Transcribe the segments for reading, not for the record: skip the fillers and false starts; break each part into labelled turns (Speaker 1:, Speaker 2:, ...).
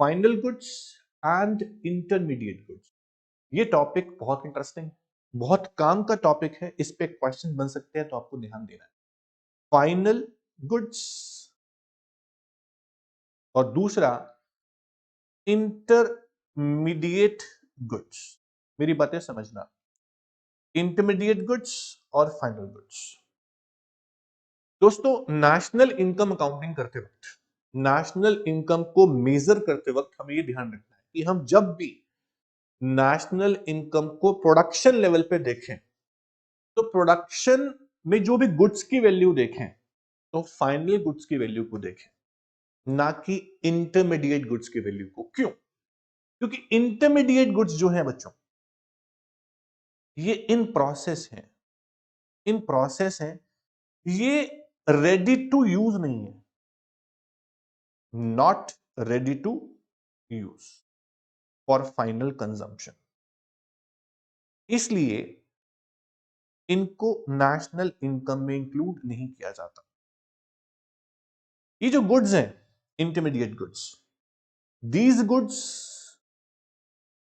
Speaker 1: Final goods and intermediate goods. ये topic बहुत interesting है, बहुत काम का टॉपिक है, इस पे क्वेश्चन बन सकते हैं, तो आपको ध्यान देना है। फाइनल गुड्स और दूसरा इंटरमीडिएट गुड्स। मेरी बातें समझना, इंटरमीडिएट गुड्स और फाइनल गुड्स। दोस्तों, नेशनल इनकम अकाउंटिंग करते वक्त, नेशनल इनकम को मेजर करते वक्त हमें ये ध्यान रखना है कि हम जब भी नेशनल इनकम को प्रोडक्शन लेवल पे देखें, तो प्रोडक्शन में जो भी गुड्स की वैल्यू देखें, तो फाइनल गुड्स की वैल्यू को देखें, ना कि इंटरमीडिएट गुड्स की वैल्यू को। क्यों? क्योंकि इंटरमीडिएट गुड्स जो है बच्चों, ये इन प्रोसेस है, इन प्रोसेस है, ये रेडी टू यूज नहीं है, not ready to use for final consumption. इसलिए इनको नेशनल इनकम में इंक्लूड नहीं किया जाता। ये जो गुड्स हैं, intermediate goods, these goods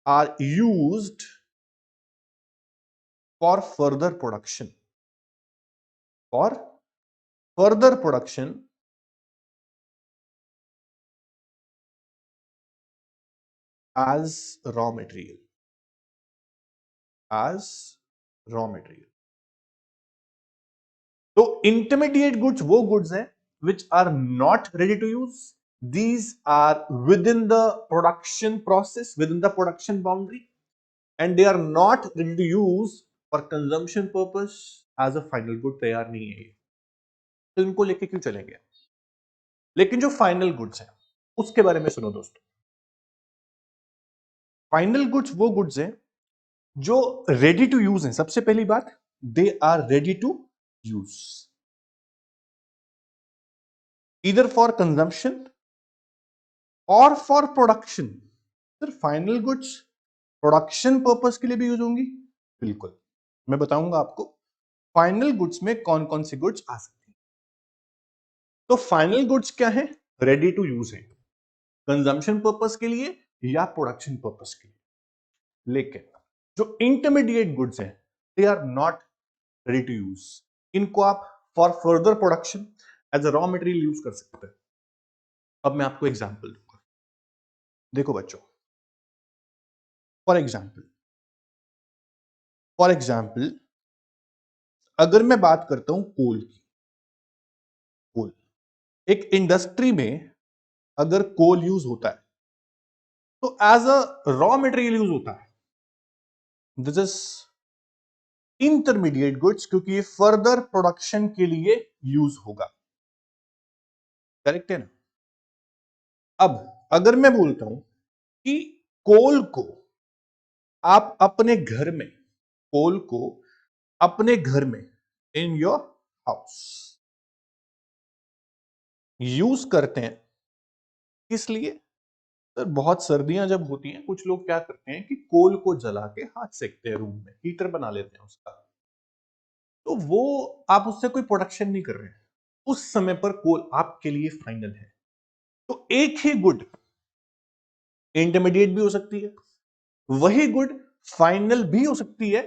Speaker 1: are used for further production, for further production as raw material, as raw material. तो intermediate goods वो goods हैं which are not ready to use. These are within the production process, within the production boundary, and they are not ready to use for consumption purpose as a final good. तैयार नहीं है ये, तो इनको लेके क्यों चलेंगे? लेकिन जो फाइनल गुड्स हैं उसके बारे में सुनो दोस्तों। फाइनल गुड्स वो गुड्स हैं जो रेडी टू यूज हैं। सबसे पहली बात, they are ready to use either for consumption or for production. Sir, final goods production purpose के लिए भी यूज होंगी? बिल्कुल, मैं बताऊंगा आपको फाइनल गुड्स में कौन कौन सी गुड्स आ सकती हैं। तो फाइनल गुड्स क्या है? रेडी टू यूज है, कंजम्पशन पर्पस के लिए या प्रोडक्शन पर्पस के लिए। लेकिन जो इंटरमीडिएट गुड्स हैं, they are not ready to use. इनको आप for further production as a raw material use कर सकते हैं। अब मैं आपको एग्जांपल दूंगा। देखो बच्चों, फॉर एग्जांपल अगर मैं बात करता हूं कोल की, कोल, एक इंडस्ट्री में अगर कोल यूज होता है तो as a raw material use होता है। दिस इज इंटरमीडिएट गुड्स, क्योंकि ये फर्दर प्रोडक्शन के लिए यूज होगा। करेक्ट है ना? अब अगर मैं बोलता हूं कि कोल को आप अपने घर में, कोल को अपने घर में, इन योर हाउस यूज करते हैं, किस लिए? सर, बहुत सर्दियां जब होती हैं, कुछ लोग क्या करते हैं कि कोल को जला के हाथ सेकते हैं, रूम में हीटर बना लेते हैं उसका। तो वो आप उससे कोई प्रोडक्शन नहीं कर रहे हैं, उस समय पर कोल आपके लिए फाइनल है। तो एक ही गुड इंटरमीडिएट भी हो सकती है, वही गुड फाइनल भी हो सकती है।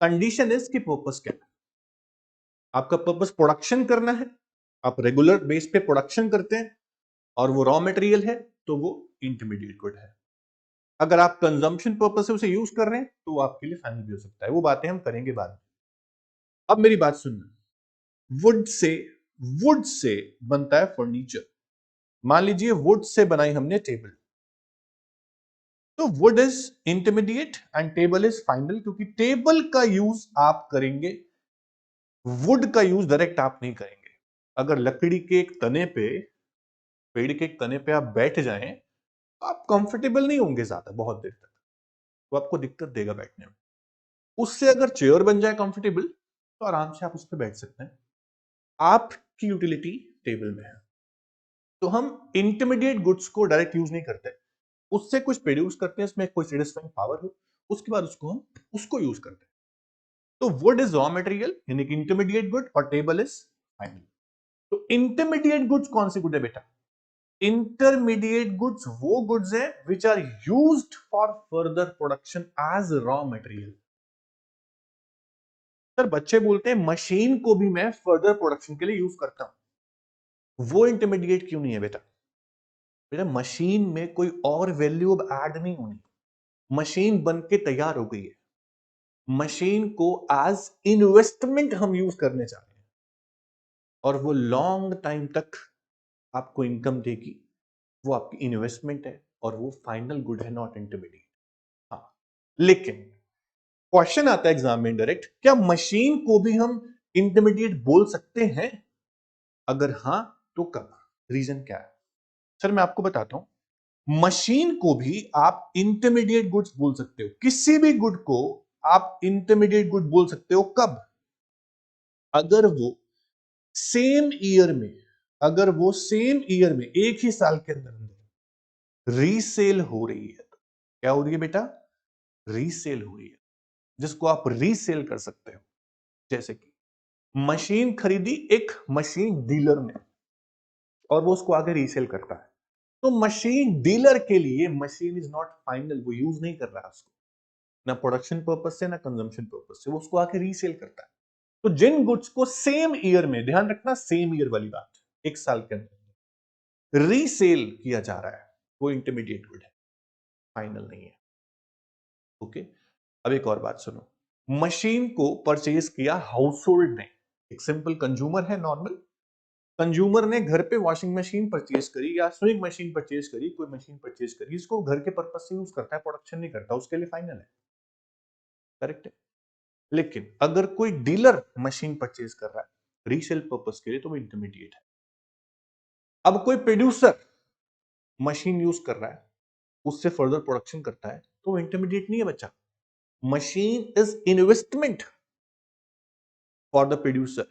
Speaker 1: कंडीशन इज कि पर्पस क्या है। आपका पर्पस प्रोडक्शन करना है, आप रेगुलर बेस पे प्रोडक्शन करते हैं और वो रॉ मटेरियल है, तो वो इंटरमीडिएट गुड है। अगर आप कंजम्पशन पर्पस से उसे यूज कर रहे हैं तो वो आपके लिए फाइनल भी हो सकता है। वो बातें हम करेंगे बाद में। अब मेरी बात सुनना, वुड से, वुड से बनता है फर्नीचर। मान लीजिए वुड से बनाई हमने टेबल, तो would is intermediate and table is final, क्योंकि टेबल का यूज आप करेंगे, वुड का यूज डायरेक्ट आप नहीं करेंगे। अगर लकड़ी के एक तने पे, पेड़ के एक तने पे आप बैठ जाएं, तो आप कंफर्टेबल नहीं होंगे ज्यादा बहुत देर तक, तो आपको दिक्कत देगा बैठने में। उससे अगर चेयर बन जाए कंफर्टेबल, तो आराम से आप उस पर बैठ सकते हैं। आपकी यूटिलिटी टेबल में है। तो हम इंटरमीडिएट गुड्स को डायरेक्ट यूज नहीं करते, उससे कुछ प्रोड्यूस करते हैं, इसमें कोई सेटिस्फाइंग पावर हो, उसके बाद उसको हम उसको यूज करते हैं। तो वुड इज रॉ मटेरियल, यानी कि इंटरमीडिएट गुड, और टेबल इज फाइनल। तो इंटरमीडिएट गुड्स कौन सी गुड है बेटा? इंटरमीडिएट गुड्स वो गुड्स है which are used for further production as raw material. Sir बच्चे बोलते हैं मशीन को भी मैं फर्दर प्रोडक्शन के लिए यूज करता हूं, वो इंटरमीडिएट क्यों नहीं है बेटा? बेटा मशीन में कोई और वैल्यू अब ऐड नहीं होनी, मशीन बन के तैयार हो गई है, मशीन को एज इन्वेस्टमेंट हम यूज करने जा रहे हैं और वो लॉन्ग टाइम तक आपको इनकम देगी, वो आपकी इन्वेस्टमेंट है और वो फाइनल गुड है, नॉट इंटरमीडिएट। हाँ, लेकिन क्वेश्चन आता है एग्जाम में डायरेक्ट, क्या मशीन को भी हम इंटरमीडिएट बोल सकते हैं? अगर हां तो कब, रीजन क्या है? सर मैं आपको बताता हूं, मशीन को भी आप इंटरमीडिएट गुड्स बोल सकते हो, किसी भी गुड को आप इंटरमीडिएट गुड बोल सकते हो कब? अगर वो सेम ईयर में, अगर वो सेम ईयर में एक ही साल के अंदर अंदर रीसेल हो रही है, तो क्या हो रही है बेटा? रीसेल हो रही है, जिसको आप रीसेल कर सकते हो। जैसे कि मशीन खरीदी एक मशीन डीलर ने और वो उसको आगे रीसेल करता है, तो मशीन डीलर के लिए मशीन इज नॉट फाइनल, वो यूज नहीं कर रहा उसको, ना प्रोडक्शन पर्पस से ना कंजम्पशन पर्पस से, वो उसको आके रीसेल करता है। तो जिन गुड्स को सेम ईयर में, ध्यान रखना सेम ईयर वाली बात, एक साल के अंदर रीसेल किया जा रहा है, वो इंटरमीडिएट गुड है, फाइनल नहीं है। ओके, अब एक और बात सुनो, मशीन को परचेज किया हाउस होल्ड ने, एक सिंपल कंज्यूमर है, नॉर्मल कंज्यूमर ने घर पे वॉशिंग मशीन परचेज करी या स्विंग मशीन परचेज करी, कोई मशीन परचेज करी, इसको घर के पर्पस से यूज करता है, प्रोडक्शन नहीं करता, उसके लिए फाइनल है, करेक्ट है। लेकिन अगर कोई डीलर मशीन परचेज कर रहा है रीसेल पर्पस के लिए, तो वो इंटरमीडिएट है। अब कोई प्रोड्यूसर मशीन यूज कर रहा है, उससे फर्दर प्रोडक्शन करता है, तो वो इंटरमीडिएट नहीं है बच्चा। Machine is investment for the producer,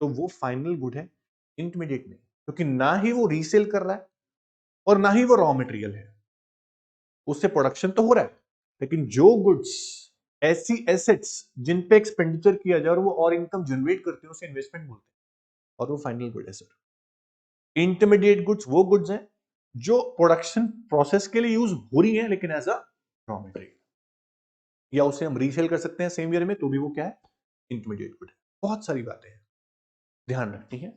Speaker 1: तो वो फाइनल गुड है, इंटरमीडिएट नहीं, क्योंकि ना ही वो रीसेल कर रहा है और ना ही वो रॉ मटेरियल है, उससे प्रोडक्शन तो हो रहा है, लेकिन जो गुड्स, ऐसी एसेट्स जिन पे एक्सपेंडिचर किया जाए और वो और इनकम जनरेट करते हैं, उसे इन्वेस्टमेंट बोलते हैं, और वो फाइनल गुड है सर। इंटरमीडिएट गुड्स वो गुड्स हैं जो प्रोडक्शन प्रोसेस के लिए यूज हो रही है लेकिन एज अ रॉ मटेरियल, या उसे हम रीसेल कर सकते हैं सेम ईयर में, तो भी वो क्या है? इंटरमीडिएट गुड है। बहुत सारी बातें हैं ध्यान रखनी है,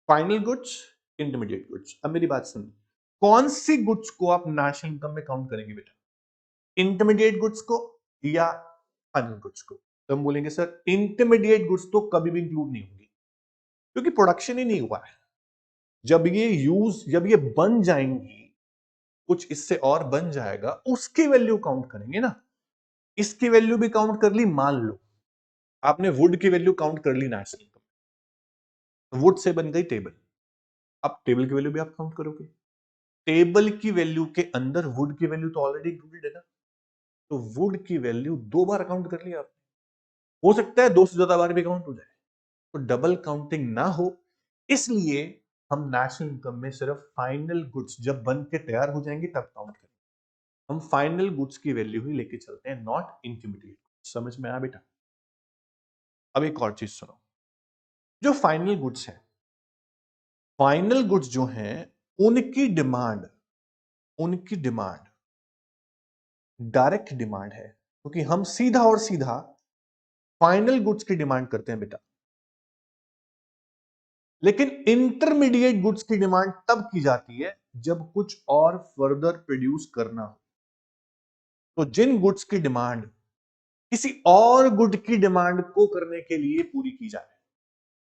Speaker 1: फाइनल गुड्स, इंटरमीडिएट गुड्स। अब मेरी बात सुन, कौन सी गुड्स को आप नेशनल इनकम में काउंट करेंगे बेटा? इंटरमीडिएट गुड्स को या फाइनल गुड्स को? तो हम बोलेंगे सर इंटरमीडिएट गुड्स तो कभी भी इंक्लूड नहीं होंगी, क्योंकि प्रोडक्शन ही नहीं हुआ है। जब ये बन जाएंगी, कुछ इससे और बन जाएगा, उसकी वैल्यू काउंट करेंगे ना। इसकी वैल्यू भी काउंट कर ली, मान लो आपने वुड की वैल्यू काउंट कर ली नेशनल इनकम, वुड से बन गई टेबल, अब टेबल की वैल्यू भी आप काउंट करोगे, टेबल की वैल्यू के अंदर वुड की वैल्यू तो ऑलरेडी इंक्लूडेड है ना, तो वुड की वैल्यू 2 बार काउंट कर लिया आपने, हो सकता है 2 से ज्यादा बार भी काउंट हो जाए, तो डबल काउंटिंग ना हो, इसलिए हम नेशनल इनकम में सिर्फ फाइनल गुड्स जब बन के तैयार हो जाएंगे तब काउंट करेंगे। हम फाइनल गुड्स की वैल्यू ही लेके चलते हैं, नॉट इंटरमीडिएट। समझ में आया बेटा? अब एक और चीज सुनो, जो फाइनल गुड्स है, फाइनल गुड्स जो हैं, उनकी डिमांड, उनकी डिमांड डायरेक्ट डिमांड है, क्योंकि हम सीधा और सीधा फाइनल गुड्स की डिमांड करते हैं बेटा, लेकिन इंटरमीडिएट गुड्स की डिमांड तब की जाती है जब कुछ और फर्दर प्रोड्यूस करना हो। तो जिन गुड्स की डिमांड किसी और गुड की डिमांड को करने के लिए पूरी की जाए,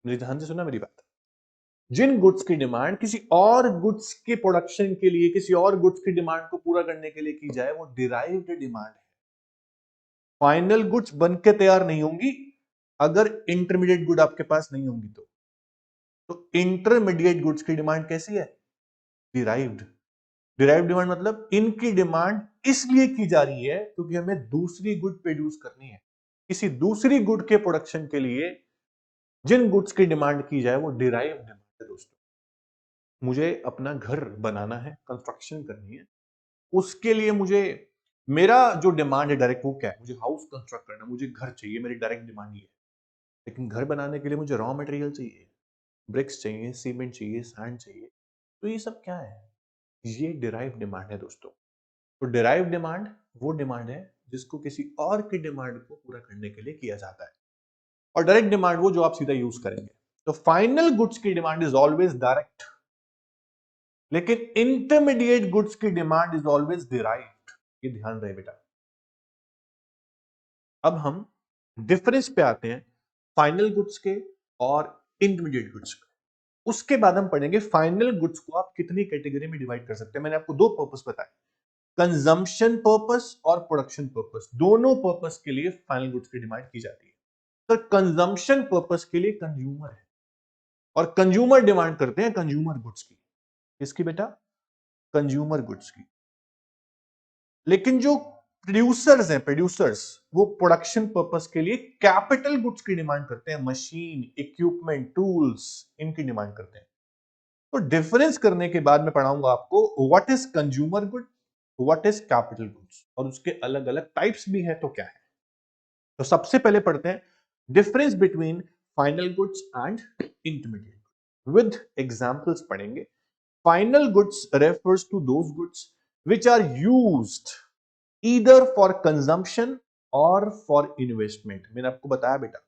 Speaker 1: मेरी ध्यान से सुना मेरी बात, जिन गुड्स की डिमांड किसी और गुड्स के प्रोडक्शन के लिए, किसी और गुड्स की डिमांड को पूरा करने के लिए की जाए, वो डिराइव्ड डिमांड है। फाइनल गुड्स बन के तैयार नहीं होंगी अगर इंटरमीडिएट गुड आपके पास नहीं होंगी, तो इंटरमीडिएट गुड्स की डिमांड कैसी है? डिराइव्ड। डिराइव डिमांड मतलब इनकी डिमांड इसलिए की जा रही है क्योंकि हमें दूसरी गुड प्रोड्यूस करनी है, किसी दूसरी गुड के प्रोडक्शन के लिए जिन गुड्स की डिमांड की जाए वो डिराइव डिमांड है। दोस्तों, मुझे अपना घर बनाना है, कंस्ट्रक्शन करनी है, उसके लिए मुझे, मेरा जो डिमांड है डायरेक्ट वो क्या है? मुझे हाउस कंस्ट्रक्ट करना, मुझे घर चाहिए, मेरी डायरेक्ट डिमांड ये है। लेकिन घर बनाने के लिए मुझे रॉ मटेरियल चाहिए, ब्रिक्स चाहिए, सीमेंट चाहिए, सैंड चाहिए, तो ये सब क्या है? ये डिराइव डिमांड है दोस्तों। तो डिराइव डिमांड वो डिमांड है जिसको किसी और की डिमांड को पूरा करने के लिए किया जाता है, और डायरेक्ट डिमांड वो जो आप सीधा यूज करेंगे। तो फाइनल गुड्स की डिमांड इज ऑलवेज डायरेक्ट, लेकिन इंटरमीडिएट गुड्स की डिमांड इज ऑलवेज डिराइव्ड। ये ध्यान रहे बेटा। अब हम डिफरेंस पे आते हैं फाइनल गुड्स के और इंटरमीडिएट गुड्स के। उसके बाद हम पढ़ेंगे फाइनल गुड्स को आप कितनी कैटेगरी में डिवाइड कर सकते हैं। मैंने आपको दो पर्पस बताए, कंजम्पशन पर्पस और प्रोडक्शन पर्पस। दोनों पर्पस के लिए फाइनल गुड्स की डिमांड की जाती है। तो कंजम्पशन पर्पस के लिए कंज्यूमर है, और कंज्यूमर डिमांड करते हैं कंज्यूमर गुड्स की। किसकी बेटा? कंज्यूमर गुड्स की। लेकिन जो प्रोड्यूसर्स हैं, प्रोड्यूसर्स, वो प्रोडक्शन पर्पस के लिए कैपिटल गुड्स की डिमांड करते हैं। मशीन, इक्विपमेंट, टूल्स, इनकी डिमांड करते हैं। तो डिफरेंस करने के बाद मैं पढ़ाऊंगा आपको what is consumer good, what is capital goods, और उसके अलग अलग टाइप्स भी है तो क्या है। तो सबसे पहले पढ़ते हैं difference between final goods and intermediate. With examples पढ़ेंगे। Final goods refers to those goods which are used either for consumption or for investment. मैंने आपको बताया बेटा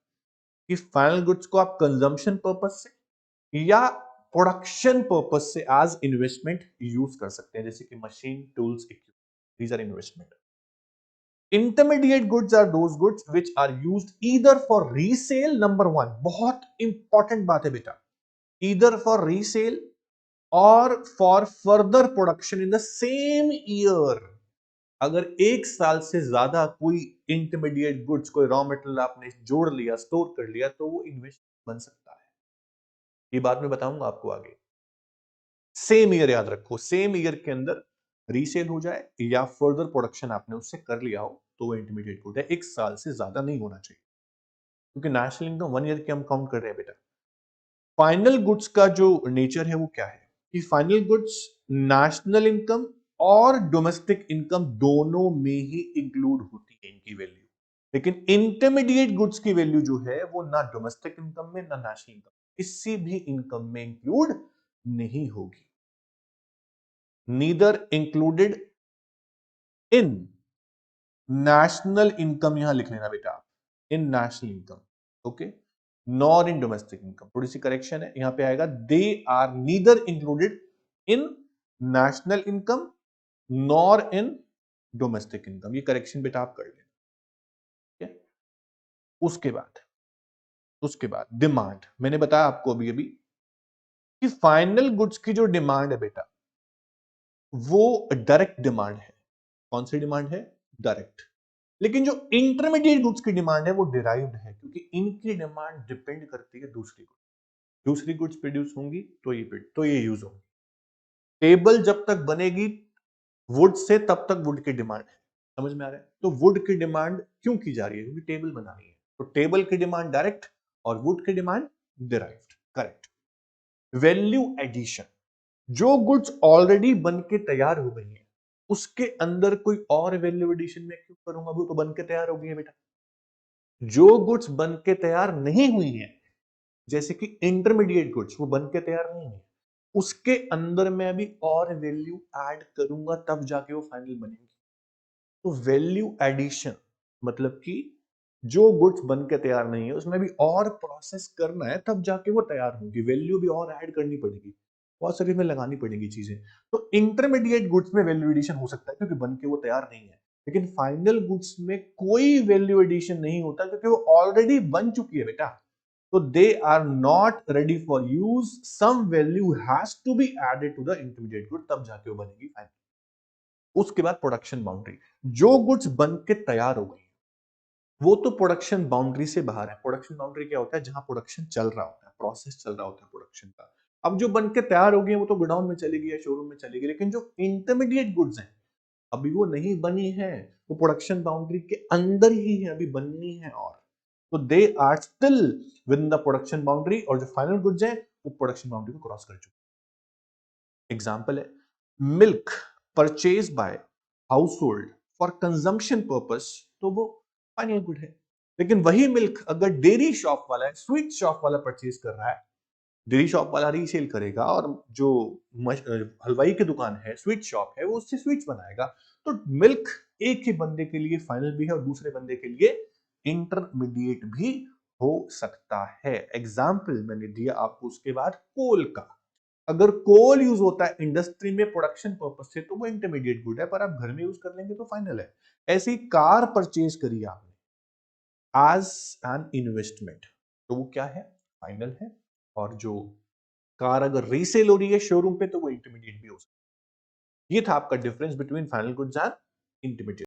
Speaker 1: कि फाइनल गुड्स को आप कंजम्पशन पर्पस से या प्रोडक्शन पर्पस से एज इन्वेस्टमेंट यूज कर सकते हैं, जैसे कि machine, tools, equipment, these are investment. Intermediate goods are those goods which are used either for resale, number one, बहुत इंपॉर्टेंट बात है बेटा, ईदर फॉर रीसेल और for further production in the same year. अगर एक साल से ज्यादा कोई इंटरमीडिएट गुड्स, कोई रॉ मटेरियल आपने जोड़ लिया, स्टोर कर लिया, तो वो इन्वेस्टमेंट बन सकता है। ये बात मैं बताऊंगा आपको आगे। सेम ईयर याद रखो, सेम ईयर के अंदर रीसेल हो जाए या फर्दर प्रोडक्शन आपने उससे कर लिया हो तो वो इंटरमीडिएट गुड है। एक साल से ज्यादा नहीं होना चाहिए, क्योंकि नेशनल इनकम 1 ईयर की हम काउंट कर रहे हैं बेटा। फाइनल गुड्स का जो नेचर है वो क्या है कि फाइनल गुड्स नेशनल इनकम और डोमेस्टिक इनकम दोनों में ही इंक्लूड होती है इनकी वैल्यू। लेकिन इंटरमीडिएट गुड्स की वैल्यू जो है वो ना डोमेस्टिक इनकम में ना नेशनल इनकम, किसी भी इनकम में इंक्लूड नहीं होगी। Neither included in national income, यहां लिख लेना बेटा, in national income, okay, nor in domestic income. थोड़ी सी करेक्शन है, यहां पे आएगा they are neither included in national income nor in domestic income. ये करेक्शन बेटा आप कर लेना, ठीक है। उसके बाद डिमांड, मैंने बताया आपको अभी अभी कि फाइनल गुड्स की जो डिमांड है बेटा वो डायरेक्ट डिमांड है। कौन सी डिमांड है? डायरेक्ट। लेकिन जो इंटरमीडिएट गुड्स की डिमांड है वो डिराइव्ड है, क्योंकि इनकी डिमांड डिपेंड करती है दूसरी गुड्स। दूसरी गुड्स प्रोड्यूस होंगी तो ये यूज होंगी। टेबल जब तक बनेगी वुड से तब तक वुड की डिमांड है, समझ में आ रहा है? तो वुड की डिमांड क्यों की जा रही है? क्योंकि टेबल बनानी है। तो टेबल की डिमांड डायरेक्ट और वुड की demand derived, correct. Value addition, जो गुड्स ऑलरेडी बन के तैयार हो गई है उसके अंदर कोई और वैल्यू एडिशन में क्यों करूंगा? वो तो बन के तैयार हो गई है बेटा। जो गुड्स बन के तैयार नहीं हुई हैं, जैसे कि इंटरमीडिएट गुड्स, वो बन के तैयार नहीं है, उसके अंदर मैं अभी और वैल्यू ऐड करूंगा तब जाके वो फाइनल बनेगी। तो वैल्यू एडिशन मतलब कि जो गुड्स बन के तैयार नहीं है उसमें भी और प्रोसेस करना है तब जाके वो तैयार होगी, वैल्यू भी और ऐड करनी पड़ेगी, बहुत सारी में लगानी पड़ेगी चीजें। तो इंटरमीडिएट गुड्स में वैल्यू एडिशन हो सकता है क्योंकि बन के वो तैयार नहीं है, लेकिन फाइनल गुड्स में कोई वैल्यू एडिशन नहीं होता क्योंकि वो ऑलरेडी बन चुकी है बेटा। तो they are not ready for use, some value has to be added to the intermediate good, तब जाके वो बनेगी फाइनल। उसके बाद प्रोडक्शन बाउंड्री, जो गुड्स बन के तैयार हो गई वो तो प्रोडक्शन बाउंड्री से बाहर है। प्रोडक्शन बाउंड्री क्या होता है? जहां प्रोडक्शन चल रहा होता है, प्रोसेस चल रहा होता है प्रोडक्शन का। अब जो बन के तैयार हो गई है वो तो गोडाउन में चलेगी या शोरूम में चलेगी, लेकिन जो इंटरमीडिएट गुड्स हैं अभी वो नहीं बनी है, वो प्रोडक्शन बाउंड्री के अंदर ही है, अभी बननी है। और तो they are still within the production boundary, और जो फाइनल गुड्स हैं वो प्रोडक्शन बाउंड्री को क्रॉस कर चुके। एग्जांपल है milk purchase by house hold for consumption purpose, तो वो फाइनल गुड है। लेकिन वही मिल्क अगर डेयरी शॉप वाला है, स्वीट शॉप वाला परचेज कर रहा है डेयरी शॉप वाला रीसेल करेगा और जो हलवाई की दुकान है, स्वीट शॉप है, वो उससे स्वीट्स बनाएगा। तो मिल्क एक ही बंदे के लिए फाइनल भी है और दूसरे बंदे के लिए इंटरमीडिएट भी हो सकता है। एग्जाम्पल मैंने दिया आपको उसके बाद कोल का। अगर कोल यूज होता है इंडस्ट्री में प्रोडक्शन पर्पज से तो वो इंटरमीडिएट गुड है, पर आप घर में यूज कर लेंगे तो फाइनल है। ऐसी कार परचेज करी आपने एज एन इन्वेस्टमेंट तो वो क्या है, फाइनल है। और जो कार अगर रीसेल हो रही है शोरूम पे तो वो इंटरमीडिएट भी हो सकता है। ये था आपका difference between final goods and intermediate.